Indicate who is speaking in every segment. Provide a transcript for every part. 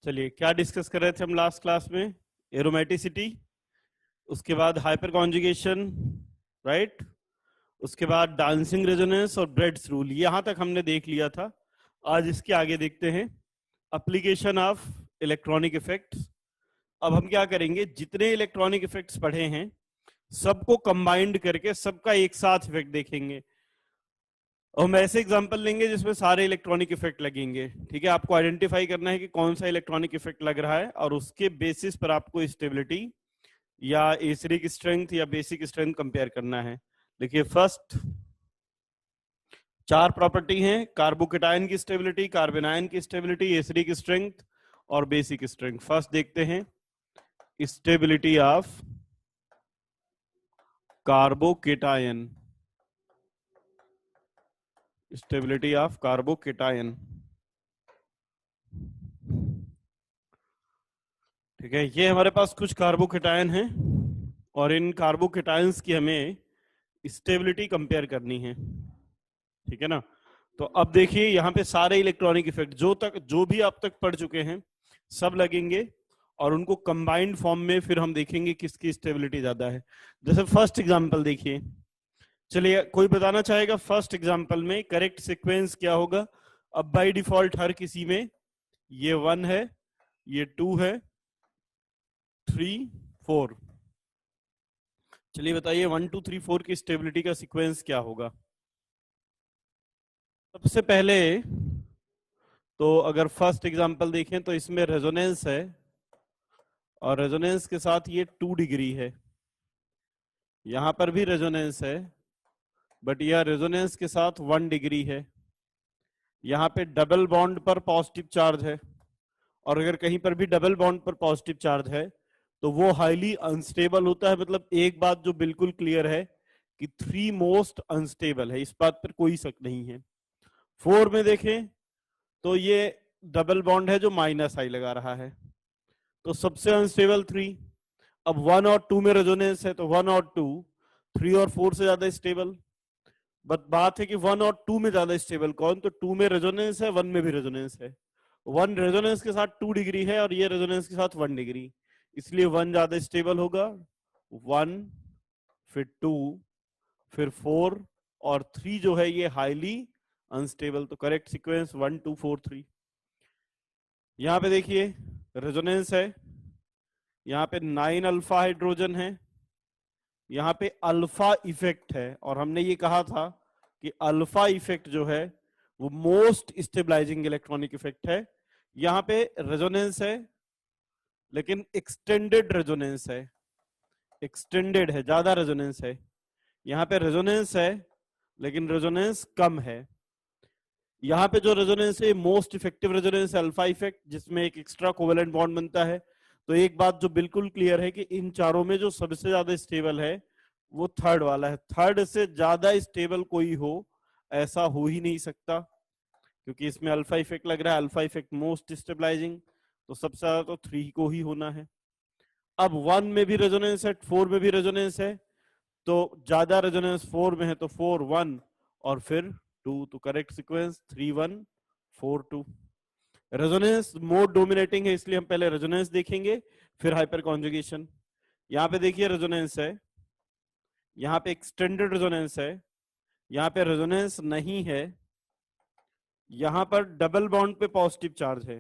Speaker 1: चलिए, क्या डिस्कस कर रहे थे हम लास्ट क्लास में? एरोमेटिसिटी, उसके बाद हाइपर कॉन्जुगेशन, राइट, उसके बाद डांसिंग रेजोनेंस और ब्रेड्स रूल, यहां तक हमने देख लिया था। आज इसके आगे देखते हैं एप्लीकेशन ऑफ इलेक्ट्रॉनिक इफेक्ट्स। अब हम क्या करेंगे, जितने इलेक्ट्रॉनिक इफेक्ट्स पढ़े हैं सबको कंबाइंड करके सबका एक साथ इफेक्ट देखेंगे। और हम ऐसे एग्जांपल लेंगे जिसमें सारे इलेक्ट्रॉनिक इफेक्ट लगेंगे। ठीक है, आपको आइडेंटिफाई करना है कि कौन सा इलेक्ट्रॉनिक इफेक्ट लग रहा है और उसके बेसिस पर आपको स्टेबिलिटी या एसिडिक स्ट्रेंथ या बेसिक स्ट्रेंथ कंपेयर करना है। देखिए, फर्स्ट 4 प्रॉपर्टी हैं: कार्बोकेटायन की स्टेबिलिटी, कार्बेनायन की स्टेबिलिटी, एसिडिक स्ट्रेंथ और बेसिक स्ट्रेंथ। फर्स्ट देखते हैं stability of carbocation, stability of carbocation. ठीक है, ये हमारे पास कुछ कार्बोकेटायन हैं और इन कार्बोकेटायंस की हमें स्टेबिलिटी कंपेयर करनी है। ठीक है ना? तो अब देखिए, यहां पे सारे इलेक्ट्रॉनिक इफेक्ट जो भी आप तक पढ़ चुके हैं सब लगेंगे और उनको कंबाइंड फॉर्म में फिर हम देखेंगे किसकी स्टेबिलिटी ज्यादा है। जैसे फर्स्ट एग्जांपल देखिए, चलिए कोई बताना चाहेगा फर्स्ट एग्जांपल में करेक्ट सीक्वेंस क्या होगा? अब बाय डिफॉल्ट हर किसी में ये 1 है, ये 2 है, 3, 4। चलिए बताइए 1 2 3 4 की स्टेबिलिटी का सीक्वेंस क्या होगा? सबसे पहले तो अगर फर्स्ट एग्जांपल देखें तो इसमें रेजोनेंस है और रेजोनेंस के साथ ये 2 डिग्री है। यहां पर भी रेजोनेंस है बट यह रेजोनेंस के साथ 1 डिग्री है। यहां पे डबल बॉन्ड पर पॉजिटिव चार्ज है और अगर कहीं पर भी डबल बॉन्ड पर पॉजिटिव चार्ज है तो वो हाईली अनस्टेबल होता है। मतलब एक बात जो बिल्कुल क्लियर है कि 3 मोस्ट अनस्टेबल है, इस बात पर कोई शक नहीं है। 4 में देखें तो ये डबल बॉन्ड है जो माइनस आई लगा रहा है, तो सबसे अनस्टेबल 3। अब 1 और 2 में रेजोनेंस है तो 1 और 2 3 और 4 से ज्यादा स्टेबल। बट बात है कि 1 और 2 में ज्यादा स्टेबल कौन? तो 2 में रेजोनेंस है, 1 में भी रेजोनेंस है। 1 रेजोनेंस के साथ 2 डिग्री है और ये रेजोनेंस के साथ 1 डिग्री, इसलिए 1 ज्यादा स्टेबल होगा। 1, फिर 2, फिर 4 और 3 जो है ये हाईली अनस्टेबल। तो करेक्ट सीक्वेंस 1 2 4 3। यहां पे देखिए रेजोनेंस है, यहाँ पे 9 अल्फा हाइड्रोजन है, यहाँ पे अल्फा इफेक्ट है और हमने ये कहा था कि अल्फा इफेक्ट जो है वो मोस्ट स्टेबलाइजिंग इलेक्ट्रॉनिक इफेक्ट है। यहाँ पे रेजोनेंस है लेकिन एक्सटेंडेड रेजोनेंस है, एक्सटेंडेड है, ज्यादा रेजोनेंस है। यहाँ पे रेजोनेंस है लेकिन रेजोनेंस कम है। यहाँ पे जो रेजोनेंस है मोस्ट इफेक्टिव रेजोनेंस है अल्फा इफेक्ट, जिसमें एक एक्स्ट्रा कोवेलेंट बॉन्ड बनता है। तो एक बात जो बिल्कुल क्लियर है कि इन चारों में जो सबसे ज्यादा स्टेबल है वो थर्ड वाला है। थर्ड से ज्यादा स्टेबल कोई हो ऐसा हो ही नहीं सकता, क्योंकि इसमें अल्फा इफेक्ट लग रहा है, अल्फा इफेक्ट मोस्ट स्टेबलाइजिंग, तो सबसे ज्यादा तो 3 को ही होना है। अब 1 में भी रेजोनेंस है, 4 में भी रेजोनेंस है, तो ज्यादा रेजोनेंस 4 में है तो 4 1 और फिर 2। तो correct sequence 3 1 4 2। Resonance mode dominating है इसलिए हम पहले रेजोनेंस देखेंगे फिर हाइपर कॉन्जुगेशन। यहां पे देखिए रेजोनेंस है, यहां पे एक्सटेंडेड रेजोनेंस है, यहां पे रेजोनेंस नहीं है, यहां पर डबल बॉन्ड पे पॉजिटिव चार्ज है।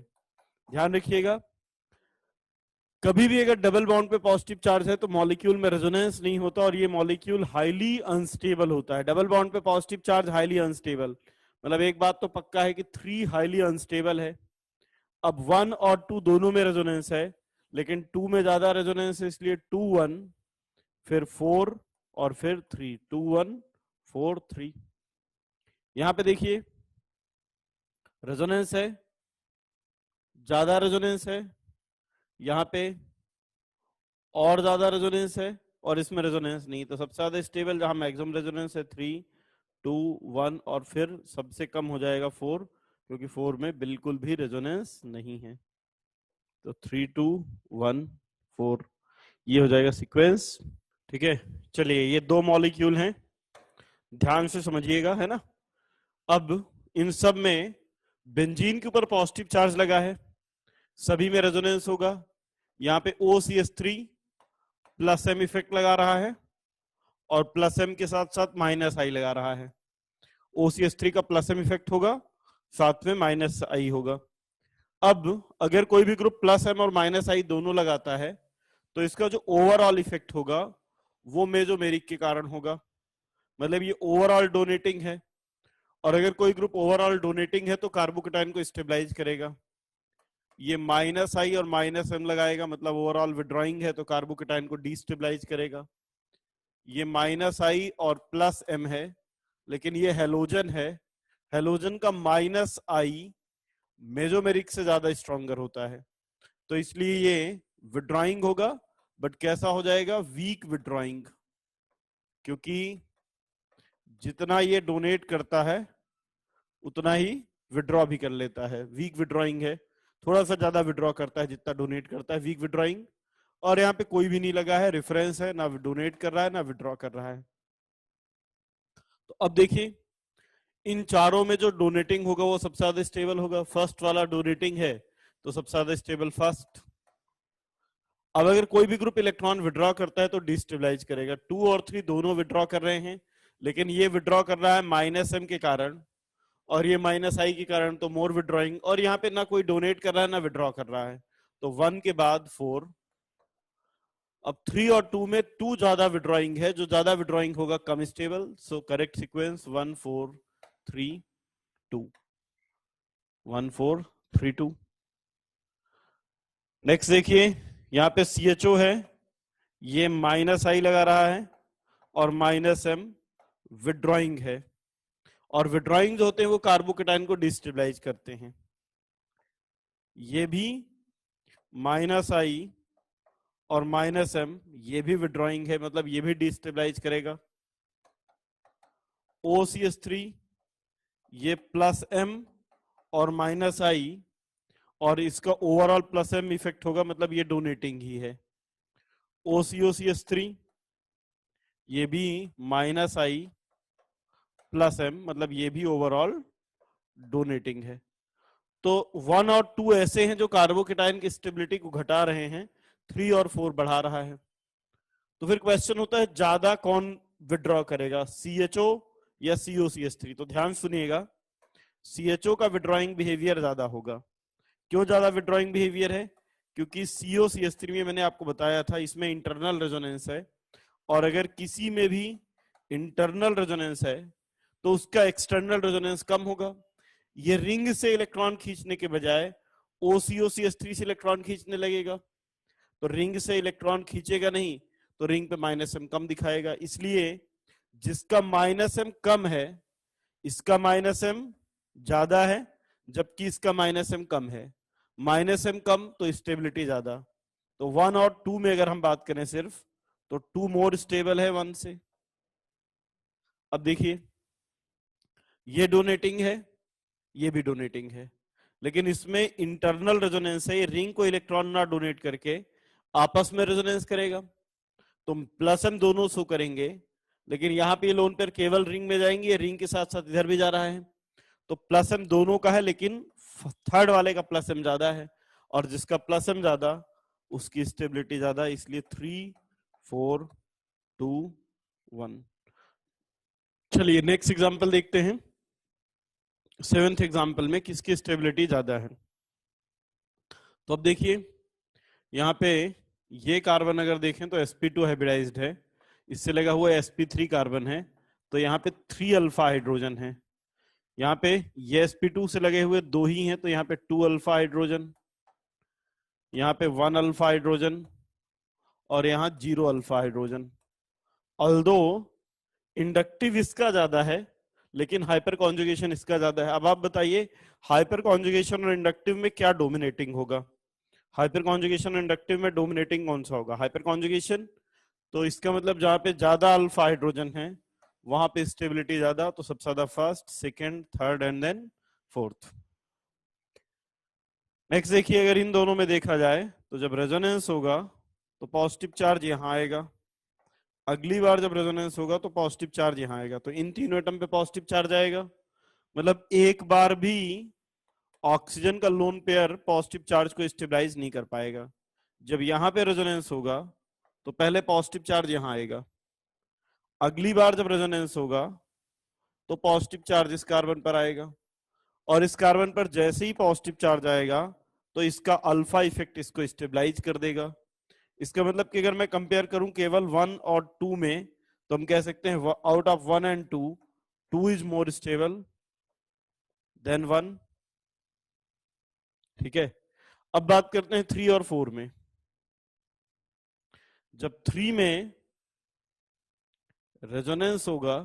Speaker 1: ध्यान रखिएगा, कभी भी अगर डबल बॉन्ड पे पॉजिटिव चार्ज है तो मॉलिक्यूल में रेजोनेंस नहीं होता और ये मॉलिक्यूल हाईली अनस्टेबल होता है। डबल बॉन्ड पे पॉजिटिव चार्ज हाईली अनस्टेबल, मतलब एक बात तो पक्का है कि 3 हाईली अनस्टेबल है। अब 1 और 2 दोनों में रेजोनेंस है लेकिन 2 में ज्यादा रेजोनेंस है, इसलिए 2 1 फिर 4 और फिर 3, 2 1 4 3। यहां पे देखिए रेजोनेंस है, ज्यादा रेजोनेंस है, यहां पे और ज्यादा रेजोनेंस है और इसमें रेजोनेंस नहीं। तो सबसे ज्यादा स्टेबल जहां मैक्सिमम रेजोनेंस है 3 2 1 और फिर सबसे कम हो जाएगा 4, क्योंकि 4 में बिल्कुल भी रेजोनेंस नहीं है। तो 3 2 1 4 ये हो जाएगा सीक्वेंस। ठीक है, चलिए ये 2 मॉलिक्यूल हैं, ध्यान से समझिएगा, है ना। अब इन सब में बेंजीन के ऊपर पॉजिटिव चार्ज लगा है, सभी में रेजोनेंस होगा। यहाँ पे OCH3 प्लस एम इफेक्ट लगा रहा है और प्लस एम के साथ साथ माइनस आई लगा रहा है। OCH3 का प्लस एम इफेक्ट होगा, साथ में माइनस आई होगा। अब अगर कोई भी ग्रुप प्लस एम और माइनस आई दोनों लगाता है तो इसका जो ओवरऑल इफेक्ट होगा वो मेसोमेरिक के कारण होगा, मतलब ये ओवरऑल डोनेटिंग है। और अगर कोई ग्रुप ओवरऑल डोनेटिंग है तो कार्बोकेटाइन को स्टेबलाइज करेगा। ये माइनस आई और माइनस एम लगाएगा, मतलब ओवरऑल विड्रॉइंग है तो कार्बोकेटाइन को डिस्टेबलाइज करेगा। ये माइनस आई और प्लस एम है, लेकिन ये हेलोजन है। हेलोजन का माइनस आई मेसोमेरिक से ज्यादा स्ट्रॉन्गर होता है, तो इसलिए ये विड्रॉइंग होगा, बट कैसा हो जाएगा? वीक विड्रॉइंग, क्योंकि जितना ये डोनेट करता है उतना ही विड्रॉ भी कर लेता है। वीक विड्रॉइंग है, थोड़ा सा ज्यादा विड्रॉ करता है जितना डोनेट करता है, वीक विड्रॉइंग। और यहाँ पे कोई भी नहीं लगा है, रेफरेंस है, ना डोनेट कर रहा है ना विड्रॉ कर रहा है। तो अब देखिए इन चारों में जो डोनेटिंग होगा वो सबसे ज्यादा स्टेबल होगा। फर्स्ट वाला डोनेटिंग है तो सबसे ज्यादा स्टेबल फर्स्ट। अब अगर कोई भी ग्रुप इलेक्ट्रॉन विड्रॉ करता है तो डिस्टेबलाइज करेगा। 2 और 3 दोनों विड्रॉ कर रहे हैं, लेकिन ये विड्रॉ कर रहा है माइनस एम के कारण और ये माइनस आई के कारण, तो मोर विड्रॉइंग। और यहाँ पे ना कोई डोनेट कर रहा है ना विड्रॉ कर रहा है, तो 1 के बाद 4। अब 3 और 2 में 2 ज्यादा विड्रॉइंग है, जो ज्यादा विड्रॉइंग होगा कम stable. So correct sequence 1 4 3 2, 1 4 3 2। Next देखिए यहाँ पे CHO है, ये माइनस आई लगा रहा है और माइनस एम विड्रॉइंग है। और विड्रॉइंग जो होते हैं वो कार्बोकेटाइन को डिस्टेबलाइज करते हैं। ये भी माइनस आई और माइनस एम, ये भी विड्रॉइंग है, मतलब ये भी डिस्टेबलाइज करेगा। OCH3 ये प्लस एम और माइनस आई, और इसका ओवरऑल प्लस एम इफेक्ट होगा, मतलब ये डोनेटिंग ही है। OCOCH3 ये भी माइनस आई प्लस एम, मतलब ये भी ओवरऑल डोनेटिंग है। तो 1 और 2 ऐसे हैं जो कार्बोकेटाइन की स्टेबिलिटी को घटा रहे हैं, 3 और 4 बढ़ा रहा है। तो फिर क्वेश्चन होता है ज्यादा कौन विड्रॉ करेगा, CHO या COCH3? तो ध्यान सुनिएगा, CHO का विड्रॉइंग बिहेवियर ज्यादा होगा। क्यों ज्यादा विड्रॉइंग बिहेवियर है? क्योंकि COCH3 में मैंने आपको बताया था इसमें इंटरनल रेजोनेंस है, और अगर किसी में भी इंटरनल रेजोनेंस है तो उसका एक्सटर्नल रेजोनेंस कम होगा। ये रिंग से इलेक्ट्रॉन खींचने के बजाय OCOCH3 से इलेक्ट्रॉन खींचने लगेगा, तो रिंग से इलेक्ट्रॉन खींचेगा नहीं, तो रिंग पे माइनस एम कम दिखाएगा। इसलिए जिसका माइनस एम कम है इसका माइनस एम ज्यादा है, जबकि इसका माइनस एम कम है। माइनस एम कम तो स्टेबिलिटी ज्यादा। तो 1 और 2 में अगर हम बात करें सिर्फ, तो 2 मोर स्टेबल है 1 से। अब देखिए ये डोनेटिंग है, ये भी डोनेटिंग है, लेकिन इसमें इंटरनल रेजोनेंस है, ये रिंग को इलेक्ट्रॉन ना डोनेट करके आपस में रेजोनेंस करेगा, तो प्लस एम दोनों शो करेंगे। लेकिन यहाँ पे लोन पेयर केवल रिंग में जाएंगे, रिंग के साथ साथ इधर भी जा रहा है, तो प्लस एम दोनों का है, लेकिन थर्ड वाले का प्लस एम ज्यादा है, और जिसका प्लस एम ज्यादा उसकी स्टेबिलिटी ज्यादा, इसलिए 3 4 2 1। चलिए नेक्स्ट एग्जांपल देखते हैं। 7th एग्जांपल में किसकी स्टेबिलिटी ज्यादा है। तो अब देखिए यहाँ पे ये कार्बन अगर देखें तो sp2 हाइब्रिडाइज्ड है, इससे लगा हुआ sp3 कार्बन है, तो यहाँ पे 3 अल्फा हाइड्रोजन है। यहाँ पे ये sp2 से लगे हुए 2 ही हैं, तो यहाँ पे 2 अल्फा हाइड्रोजन, यहाँ पे 1 अल्फा हाइड्रोजन, और यहाँ 0 अल्फा हाइड्रोजन। ऑल्दो इंडक्टिव इसका ज्यादा है, लेकिन हाइपर कॉन्जुगेशन इसका ज्यादा है। अब आप बताइए हाइपर कॉन्जुगेशन और इंडक्टिव में क्या डोमिनेटिंग होगा? हाइपर कॉन्जुगेशन और इंडक्टिव में डोमिनेटिंग कौन सा होगा? Hyper conjugation. तो इसका मतलब जहां पे ज्यादा अल्फा हाइड्रोजन है वहां पे स्टेबिलिटी ज्यादा, तो सबसे ज्यादा first, second, third and then fourth. Next देखिए अगर इन दोनों में देखा जाए तो जब रेजोनेंस होगा तो पॉजिटिव चार्ज यहां आएगा, अगली बार जब रेजोनेंस होगा तो पॉजिटिव चार्ज यहां आएगा, तो इन तीनों एटम पे पॉजिटिव चार्ज आएगा। मतलब एक बार भी ऑक्सीजन का लोन पेयर पॉजिटिव चार्ज को स्टेबलाइज नहीं कर पाएगा। जब यहां पे रेजोनेंस होगा तो पहले पॉजिटिव चार्ज यहां आएगा, अगली बार जब रेजोनेंस होगा तो पॉजिटिव चार्ज इस कार्बन पर आएगा, और इस कार्बन पर जैसे ही पॉजिटिव चार्ज आएगा तो इसका अल्फा इफेक्ट इसको स्टेबलाइज कर देगा। इसका मतलब कि अगर मैं कंपेयर करूं केवल 1 और 2 में, तो हम कह सकते हैं out of 1 and 2, 2 is more stable then 1। ठीक है, अब बात करते हैं 3 और 4 में। जब 3 में रेजोनेंस होगा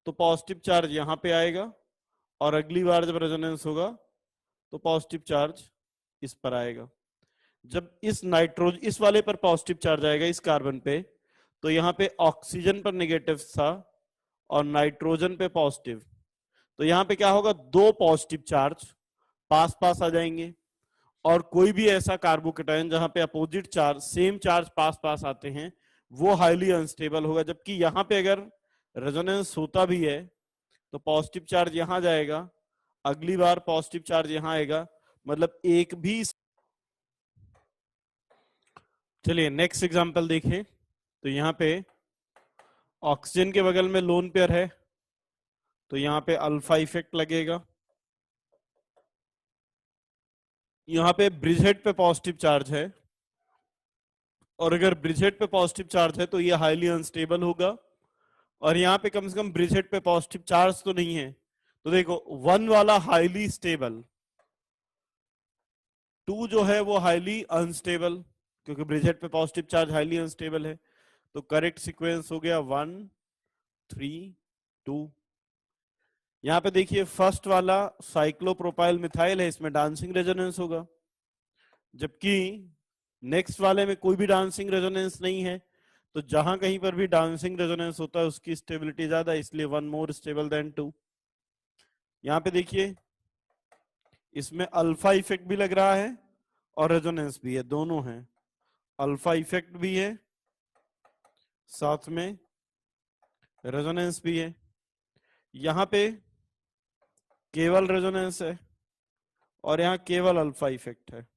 Speaker 1: तो पॉजिटिव चार्ज यहां पे आएगा, और अगली बार जब रेजोनेंस होगा तो पॉजिटिव चार्ज इस पर आएगा। जब इस वाले पर पॉजिटिव चार्ज आएगा इस कार्बन पे, तो यहाँ पे ऑक्सीजन पर नेगेटिव था और नाइट्रोजन पे पॉजिटिव, तो यहाँ पे क्या होगा, 2 पॉजिटिव चार्ज पास पास आ जाएंगे। और कोई भी ऐसा कार्बोकेटायन जहां पे अपोजिट चार्ज सेम चार्ज पास पास आते हैं वो हाईली अनस्टेबल होगा। जबकि यहाँ पे अगर रेजोनेंस होता भी है तो पॉजिटिव चार्ज यहां जाएगा, अगली बार पॉजिटिव चार्ज यहां आएगा, मतलब एक भी। चलिए नेक्स्ट एग्जांपल देखें। तो यहाँ पे ऑक्सीजन के बगल में लोन पेयर है, तो यहाँ पे अल्फा इफेक्ट लगेगा। यहाँ पे ब्रिजहेड पे पॉजिटिव चार्ज है, और अगर ब्रिजहेड पे पॉजिटिव चार्ज है तो ये हाईली अनस्टेबल होगा। और यहाँ पे कम से कम ब्रिजहेड पे पॉजिटिव चार्ज तो नहीं है, तो देखो 1 वाला हाईली स्टेबल, 2 जो है वो हाईली अनस्टेबल, क्योंकि ब्रिजहेड पे पॉजिटिव चार्ज हाईली अनस्टेबल है। तो करेक्ट सीक्वेंस हो गया 1 3 2। यहाँ पे देखिए फर्स्ट वाला साइक्लोप्रोपाइल मिथाइल है, इसमें डांसिंग रेजोनेंस होगा, जबकि नेक्स्ट वाले में कोई भी डांसिंग रेजोनेंस नहीं है। तो जहां कहीं पर भी डांसिंग रेजोनेंस होता है उसकी स्टेबिलिटी ज्यादा, इसलिए 1 मोर स्टेबल देन 2। यहाँ पे देखिए इसमें अल्फा इफेक्ट भी लग रहा है और रेजोनेंस भी है, दोनों है। अल्फा इफेक्ट भी है, साथ में रेजोनेंस भी है। यहाँ पे केवल रेजोनेंस है और यहाँ केवल अल्फा इफेक्ट है,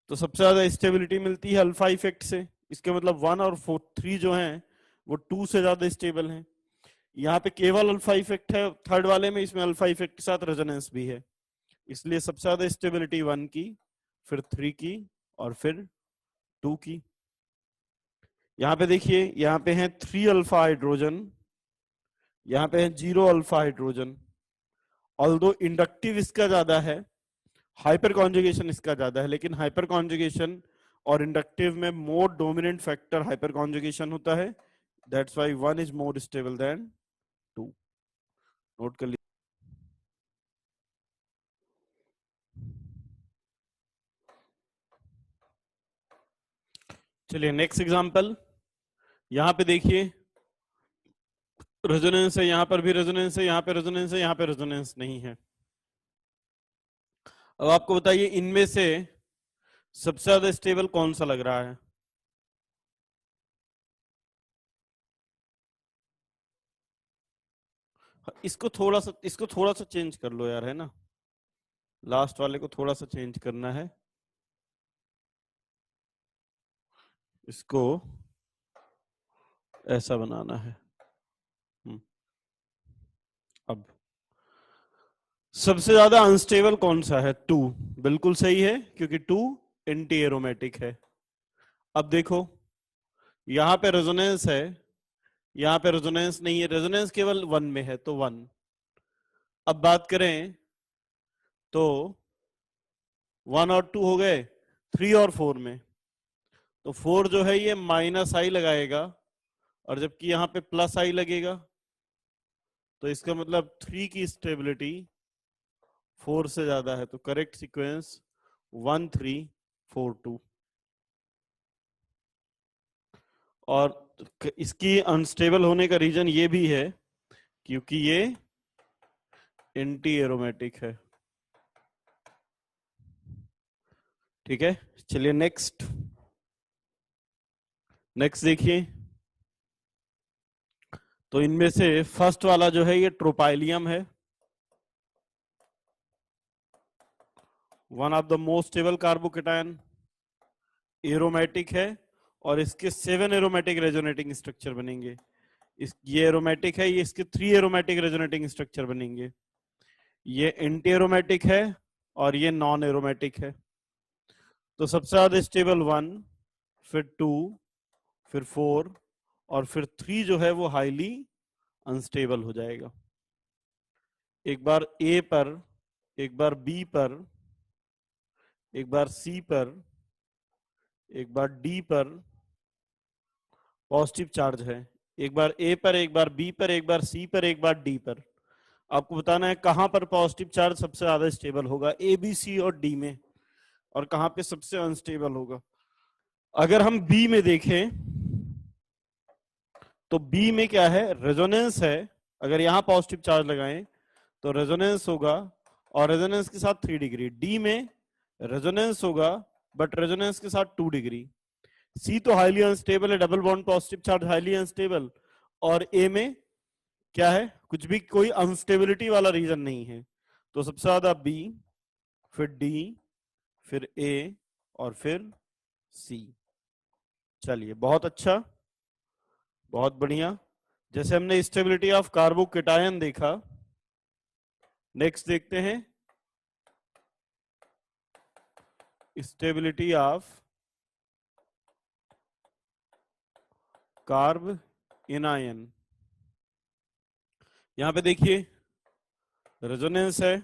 Speaker 1: तो सबसे ज्यादा स्टेबिलिटी मिलती है अल्फा इफेक्ट से। इसके मतलब 1 और 3 जो हैं वो 2 से ज्यादा स्टेबल हैं। यहाँ पे केवल अल्फा इफेक्ट है थर्ड वाले में, इसमें अल्फा इफेक्ट के साथ रेजोनेंस भी है, इसलिए सबसे ज्यादा स्टेबिलिटी 1 की, फिर 3 की, और फिर 2 की। यहाँ पे देखिए यहाँ पे है 3 अल्फा हाइड्रोजन, यहाँ पे है 0 अल्फा हाइड्रोजन। ऑल्दो इंडक्टिव इसका ज्यादा है, हाइपर कॉन्जुगेशन इसका ज्यादा है, लेकिन हाइपर कॉन्जुगेशन और इंडक्टिव में मोर डोमिनेंट फैक्टर हाइपर कॉन्जुगेशन होता है। That's why 1 is more stable then 2। Note कर लीजिए। चलिए नेक्स्ट एग्जांपल। यहां पे देखिए रेजोनेंस है, यहां पर भी रेजोनेंस है, यहां पे रेजोनेंस है, यहां पे रेजोनेंस नहीं है। अब आपको बताइए इनमें से सबसे ज्यादा स्टेबल कौन सा लग रहा है? इसको थोड़ा सा चेंज कर लो यार, है ना, लास्ट वाले को थोड़ा सा चेंज करना है, इसको ऐसा बनाना है। अब सबसे ज्यादा अनस्टेबल कौन सा है? 2, बिल्कुल सही है, क्योंकि 2 एंटी एरोमेटिक है। अब देखो यहां पे रेजोनेंस है, यहां पे रेजोनेंस नहीं है, रेजोनेंस केवल 1 में है, तो 1। अब बात करें तो 1 और 2 हो गए, 3 और 4 में, तो 4 जो है ये माइनस आई लगाएगा, और जबकि यहां पे प्लस आई लगेगा, तो इसका मतलब 3 की स्टेबिलिटी 4 से ज्यादा है। तो करेक्ट सीक्वेंस 1 3 4 2। और इसकी अनस्टेबल होने का रीजन ये भी है क्योंकि ये एंटी एरोमेटिक है। ठीक है, चलिए नेक्स्ट देखिए। तो इनमें से फर्स्ट वाला जो है ये ट्रोपाइलियम है, one of the most stable carbocation, aromatic है, और इसके 7 एरोमेटिक रेजोनेटिंग स्ट्रक्चर बनेंगे। ये एरोमेटिक है, ये इसके 3 एरोमेटिक रेजोनेटिंग स्ट्रक्चर बनेंगे। ये एंटी एरोमेटिक है और ये नॉन एरोमेटिक है। तो सबसे ज्यादा स्टेबल 1, फिर 2, फिर 4 और फिर 3 जो है वो हाईली अनस्टेबल हो जाएगा। एक बार ए पर, एक बार बी पर, एक बार सी पर, एक बार डी पर पॉजिटिव चार्ज है, एक बार ए पर, एक बार बी पर, एक बार सी पर, एक बार डी पर। आपको बताना है कहां पर पॉजिटिव चार्ज सबसे ज्यादा स्टेबल होगा, ए बी सी और डी में, और कहां पे सबसे अनस्टेबल होगा। अगर हम बी में देखें तो बी में क्या है, रेजोनेंस है। अगर यहां पॉजिटिव चार्ज लगाएं तो रेजोनेंस होगा, और रेजोनेंस के साथ 3 डिग्री। डी में रेजोनेंस होगा बट रेजोनेंस के साथ 2 डिग्री। सी तो हाईली अनस्टेबल है, double bond positive charge, highly unstable. और ए में क्या है, कुछ भी, कोई अनस्टेबिलिटी वाला रीजन नहीं है। तो सबसे ज्यादा बी, फिर डी, फिर ए और फिर सी। चलिए, बहुत अच्छा, बहुत बढ़िया। जैसे हमने स्टेबिलिटी ऑफ कार्बोकेटायन देखा, नेक्स्ट देखते हैं स्टेबिलिटी ऑफ कार्ब एनायन। यहां पे देखिए रेजोनेंस है,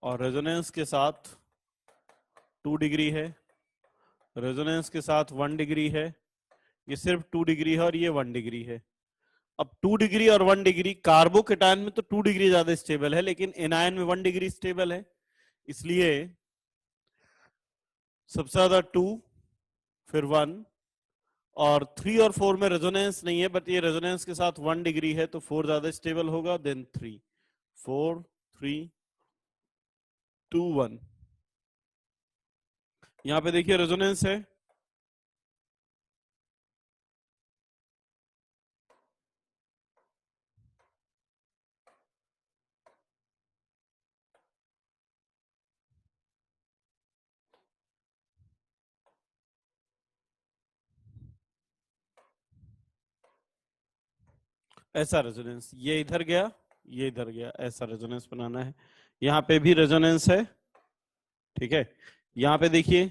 Speaker 1: और रेजोनेंस के साथ 2 डिग्री है, रेजोनेंस के साथ 1 डिग्री है, ये सिर्फ 2 डिग्री है और ये 1 डिग्री है। अब 2 डिग्री और 1 डिग्री, कार्बोकेटायन में तो 2 डिग्री ज्यादा स्टेबल है, लेकिन एनायन में 1 डिग्री स्टेबल है। इसलिए सबसे ज्यादा 2, फिर 1, और 3 और 4 में रेजोनेंस नहीं है, बट ये रेजोनेंस के साथ 1 डिग्री है, तो 4 ज्यादा स्टेबल होगा, देन 3, 4, 3, 2, 1। यहां पे देखिए रेजोनेंस है, ऐसा रेजोनेंस, ये इधर गया, ये इधर गया, ऐसा रेजोनेंस बनाना है। यहां पे भी रेजोनेंस है, ठीक है। यहां पे देखिए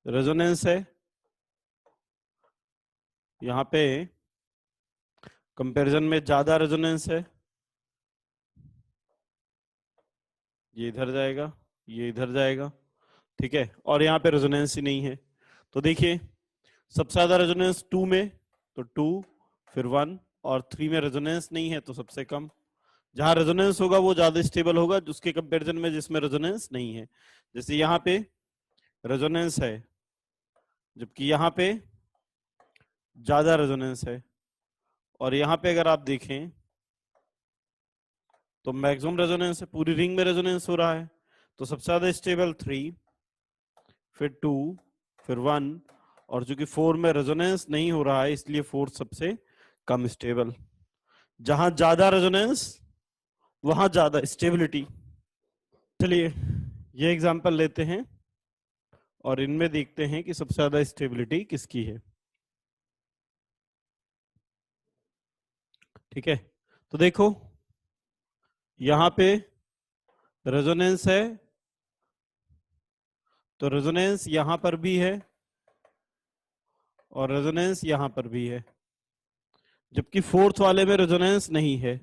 Speaker 1: रेजोनेंस है, यहां पे कंपैरिजन में ज्यादा रेजोनेंस है, ये इधर जाएगा, ये इधर जाएगा, ठीक है। और यहाँ पे रेजोनेंस ही नहीं है। तो देखिए सबसे ज्यादा रेजोनेंस 2 में, तो 2, फिर 1, और 3 में रेजोनेंस नहीं है तो सबसे कम। जहां रेजोनेंस होगा वो ज्यादा स्टेबल होगा, उसके कंपैरिजन में जिसमें रेजोनेंस नहीं है। जैसे यहाँ पे रेजोनेंस है, जबकि यहाँ पे ज्यादा रेजोनेंस है। और यहाँ पे अगर आप देखें तो मैक्सिमम रेजोनेंस है, पूरी रिंग में रेजोनेंस हो रहा है। तो सबसे ज्यादा स्टेबल 3, फिर 2, फिर 1, और चूंकि 4 में रेजोनेंस नहीं हो रहा है इसलिए 4 सबसे कम स्टेबल। जहां ज्यादा रेजोनेंस वहां ज्यादा स्टेबिलिटी। चलिए ये एग्जांपल लेते हैं और इनमें देखते हैं कि सबसे ज्यादा स्टेबिलिटी किसकी है। ठीक है, तो देखो यहां पे रेजोनेंस है, तो रेजोनेंस यहां पर भी है और रेजोनेंस यहां पर भी है, जबकि फोर्थ वाले में रेजोनेंस नहीं है।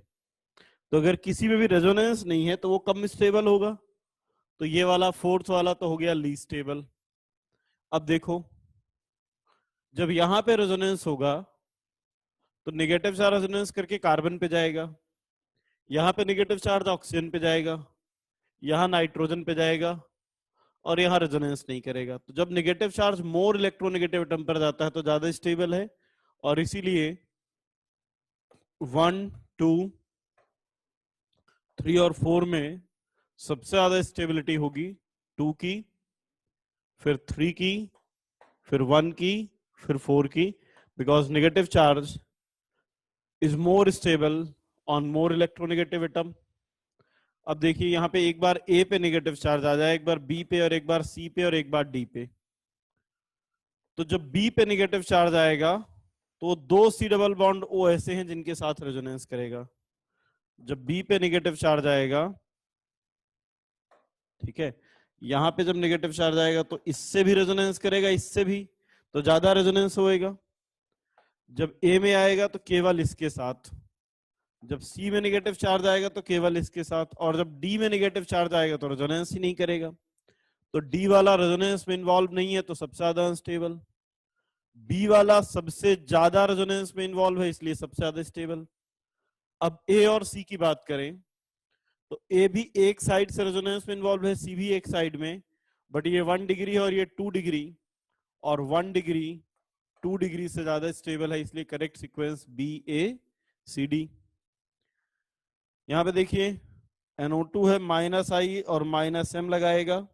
Speaker 1: तो अगर किसी में भी रेजोनेंस नहीं है तो वो कम स्टेबल होगा। तो ये वाला फोर्थ वाला तो हो गया लीस्ट स्टेबल। अब देखो जब यहां पे रेजोनेंस होगा तो निगेटिव चार्ज रेजोनेंस करके कार्बन पे जाएगा, यहां पे निगेटिव चार्ज ऑक्सीजन पे जाएगा, यहां नाइट्रोजन पे जाएगा, और यहां रेजोनेंस नहीं करेगा। तो जब negative charge more electronegative atom पर जाता है तो ज्यादा स्टेबल है, और इसीलिए 1, 2, 3 और 4 में सबसे ज्यादा स्टेबिलिटी होगी 2 की, फिर 3 की, फिर 1 की, फिर 4 की, because negative charge is more stable on more electronegative atom. अब देखिए यहाँ पे एक बार ए पे नेगेटिव चार्ज आ जाए, एक बार बी पे, और एक बार सी पे, और एक बार डी पे। तो जब बी पे नेगेटिव चार्ज आएगा तो दो सी डबल बॉन्ड ओ ऐसे हैं जिनके साथ रेजोनेंस करेगा। जब बी पे नेगेटिव चार्ज आएगा, ठीक है, यहां पे जब नेगेटिव चार्ज आएगा तो इससे भी रेजोनेंस करेगा, इससे भी, तो ज्यादा रेजोनेंस होएगा। जब ए में आएगा तो केवल इसके साथ, जब सी में नेगेटिव चार्ज आएगा तो केवल इसके साथ, और जब डी में नेगेटिव चार्ज आएगा तो रेजोनेंस ही नहीं करेगा। तो डी वाला रेजोनेंस में इन्वॉल्व नहीं है तो सबसे ज्यादा अनस्टेबल, बी वाला सबसे ज्यादा रेजोनेंस में इन्वॉल्व है इसलिए सबसे ज्यादा स्टेबल। अब ए और सी की बात करें तो ए भी एक साइड से रेजोनेंस में इन्वॉल्व है, सी भी एक साइड में, बट ये 1 डिग्री है और ये 2 डिग्री, और 1 डिग्री 2 डिग्री से ज्यादा स्टेबल है, इसलिए करेक्ट सीक्वेंस बी ए सी डी। यहां पे देखिए NO2 है, -I और -M लगाएगा,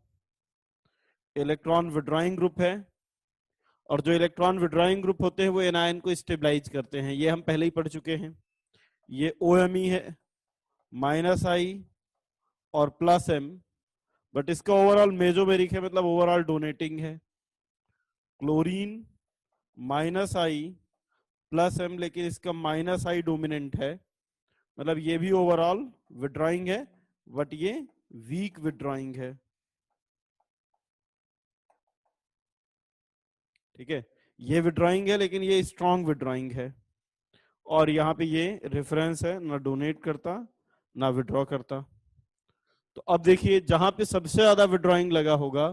Speaker 1: इलेक्ट्रॉन विड्रॉइंग ग्रुप है, और जो इलेक्ट्रॉन विड्रॉइंग ग्रुप होते हैं वो एनायन को स्टेबलाइज करते हैं, ये हम पहले ही पढ़ चुके हैं। ये OMe है, -I और +M, बट इसका ओवरऑल मेजोमेरिक है, मतलब ओवरऑल डोनेटिंग है। क्लोरीन -I +M, लेकिन इसका -I डोमिनेंट है, मतलब ये भी ओवरऑल विड्रॉइंग है, बट ये वीक विड्रॉइंग है। ठीक है, ये विड्रॉइंग है लेकिन ये स्ट्रॉन्ग विड्रॉइंग है, और यहाँ पे ये रेफरेंस है, ना डोनेट करता ना विड्रॉ करता। तो अब देखिए जहां पे सबसे ज्यादा विड्रॉइंग लगा होगा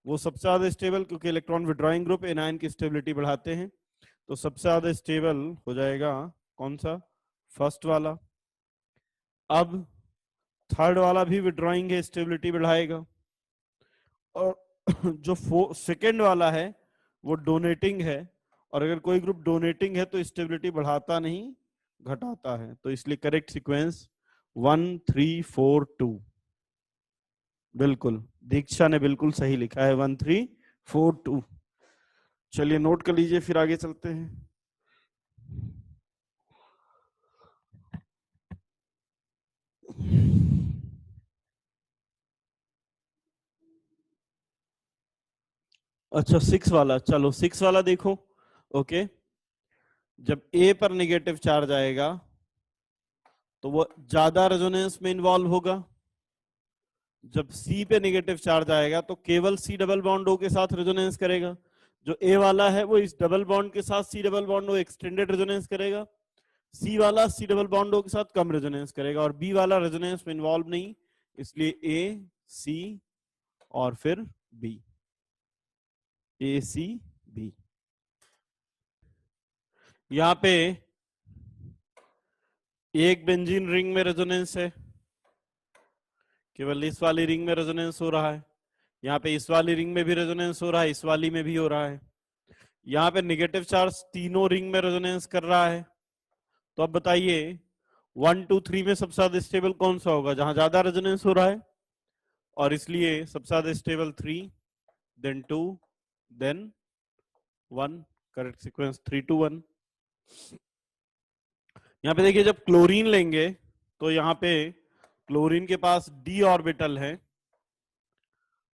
Speaker 1: वो सबसे ज्यादा स्टेबल, क्योंकि इलेक्ट्रॉन विड्रॉइंग ग्रुप एनायन की स्टेबिलिटी बढ़ाते हैं, तो सबसे ज्यादा स्टेबल हो जाएगा कौन सा, फर्स्ट वाला। अब थर्ड वाला भी विड्रॉइंग है, स्टेबिलिटी बढ़ाएगा, और जो सेकेंड वाला है वो डोनेटिंग है, और अगर कोई ग्रुप डोनेटिंग है तो स्टेबिलिटी बढ़ाता नहीं घटाता है, तो इसलिए करेक्ट सीक्वेंस 1 3 4 2। बिल्कुल, दीक्षा ने बिल्कुल सही लिखा है, 1 3 4 2। चलिए नोट कर लीजिए, फिर आगे चलते हैं। अच्छा 6 वाला, चलो 6 वाला देखो। ओके, जब ए पर नेगेटिव चार्ज आएगा तो वो ज्यादा रेजोनेंस में इन्वॉल्व होगा। जब सी पे नेगेटिव चार्ज आएगा तो केवल सी डबल बॉन्ड ओ के साथ रेजोनेंस करेगा। जो ए वाला है वो इस डबल बॉन्ड के साथ C double bond O extended resonance करेगा, सी वाला सी डबल बॉन्ड ओ के साथ कम रेजोनेंस करेगा, और बी वाला रेजोनेंस में इन्वॉल्व नहीं, इसलिए ए सी और फिर बी, ए सी बी। यहां पे एक बेंजीन रिंग में रेजोनेंस है, केवल इस वाली रिंग में रेजोनेंस हो रहा है, यहाँ पे इस वाली रिंग में भी रेजोनेंस हो रहा है, इस वाली में भी हो रहा है। यहाँ पे नेगेटिव चार्ज तीनों रिंग में रेजोनेंस कर रहा है। तो अब बताइए 1 2 3 में सबसे ज्यादा स्टेबल कौन सा होगा, जहां ज्यादा रेजोनेंस हो रहा है, और इसलिए सबसे ज्यादा stable 3, then 2, then 1। Correct sequence 3 2 1। यहाँ पे देखिए जब क्लोरीन लेंगे तो यहाँ पे क्लोरीन के पास d ऑर्बिटल है,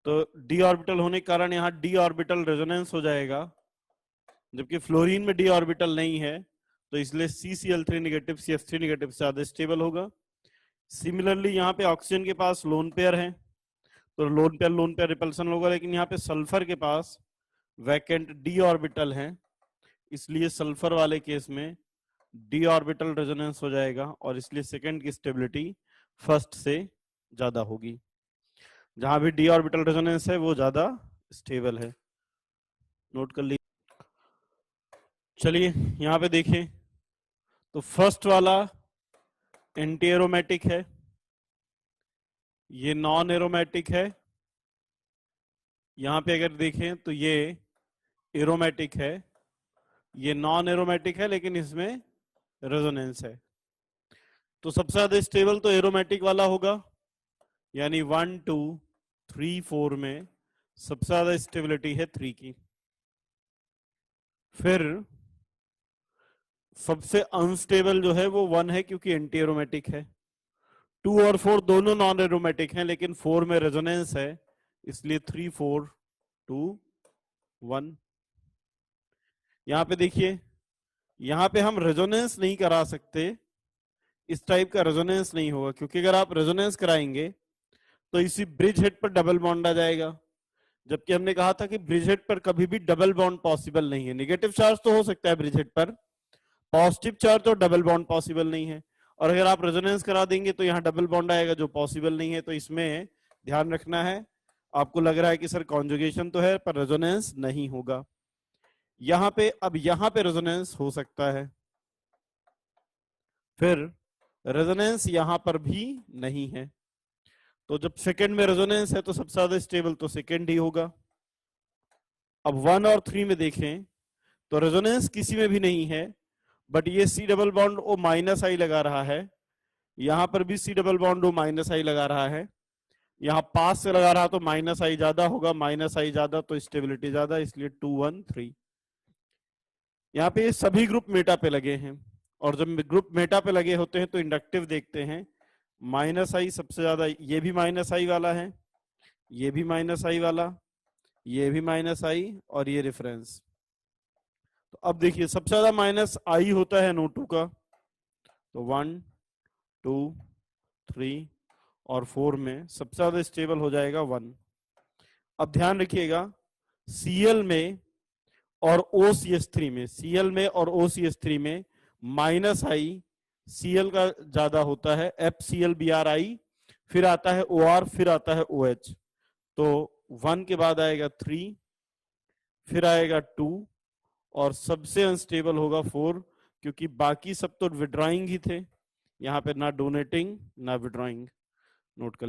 Speaker 1: तो d ऑर्बिटल होने के कारण यहाँ d ऑर्बिटल रेजोनेंस हो जाएगा, जबकि फ्लोरीन में d ऑर्बिटल नहीं है, तो इसलिए CCl3 नेगेटिव CF3 नेगेटिव से ज्यादा स्टेबल होगा। सिमिलरली यहाँ पे ऑक्सीजन के पास लोन पेयर है, तो लोन पेयर रिपल्सन होगा, लेकिन यहाँ पे सल्फर के पास वैकेंट d ऑर्बिटल है, इसलिए सल्फर वाले केस में d ऑर्बिटल रेजोनेंस हो जाएगा, और इसलिए सेकंड की स्टेबिलिटी फर्स्ट से ज्यादा होगी। जहां भी d ऑर्बिटल रेजोनेंस है वो ज्यादा स्टेबल है, नोट कर लीजिए। चलिए यहाँ पे देखें तो फर्स्ट वाला एंटी एरोमेटिक है, ये नॉन एरोमेटिक है। यहाँ पे अगर देखें तो ये एरोमेटिक है, ये नॉन एरोमेटिक है, लेकिन इसमें रेजोनेंस है। तो सबसे ज्यादा स्टेबल तो एरोमेटिक वाला होगा, यानी 1 2 3 4 में सबसे ज्यादा स्टेबिलिटी है 3 की। फिर सबसे अनस्टेबल जो है वो 1 है, क्योंकि एंटी एरोमेटिक है। 2 और 4 दोनों नॉन एरोमेटिक हैं, लेकिन 4 में रेजोनेंस है, इसलिए 3 4 2 1। यहां पे देखिए, यहां पे हम रेजोनेंस नहीं करा सकते, इस टाइप का रेजोनेंस नहीं होगा, क्योंकि अगर आप रेजोनेंस कराएंगे तो इसी ब्रिज हेड पर डबल बॉन्ड आ जाएगा, जबकि हमने कहा था कि ब्रिज हेड पर कभी भी डबल बॉन्ड पॉसिबल नहीं है। नेगेटिव चार्ज तो हो सकता है ब्रिज हेड पर, पॉजिटिव चार्ज और डबल बॉन्ड पॉसिबल नहीं है। और अगर आप रेजोनेंस करा देंगे तो यहाँ डबल बॉन्ड आएगा, जो पॉसिबल नहीं है। तो इसमें ध्यान रखना है, आपको लग रहा है कि सर कॉन्जुगेशन तो है पर रेजोनेंस नहीं होगा। यहाँ पे अब यहाँ पे रेजोनेंस हो सकता है, फिर रेजोनेंस यहां पर भी नहीं है। तो जब सेकंड में रेजोनेंस है तो सबसे ज्यादा स्टेबल तो सेकंड ही होगा। अब 1 और 3 में देखें तो रेजोनेंस किसी में भी नहीं है, बट ये C double bond O minus I लगा रहा है, यहां पर भी C double bond O minus I लगा रहा है, यहां पास से लगा रहा तो माइनस आई ज्यादा होगा, माइनस आई ज्यादा तो स्टेबिलिटी ज्यादा, इसलिए 2 1 3। यहाँ पे सभी ग्रुप मेटा पे लगे हैं, और जब ग्रुप मेटा पे लगे होते हैं तो इंडक्टिव देखते हैं। माइनस आई सबसे ज्यादा, ये भी माइनस आई वाला है, ये भी माइनस आई वाला, ये भी माइनस आई, और ये रेफरेंस। तो अब देखिए सबसे ज्यादा माइनस आई होता है NO2 का, तो 1 2 3 और 4 में सबसे ज्यादा स्टेबल हो जाएगा 1। अब ध्यान रखिएगा, Cl में और OCH3 में, Cl में और OCH3 में माइनस आई Cl का ज्यादा होता है, FClBrI, फिर आता है OR, फिर आता है OH। तो 1 के बाद आएगा 3, फिर आएगा 2, और सबसे अनस्टेबल होगा 4, क्योंकि बाकी सब तो विड्रॉइंग ही थे, यहाँ पे ना डोनेटिंग ना विड्रॉइंग। नोट कर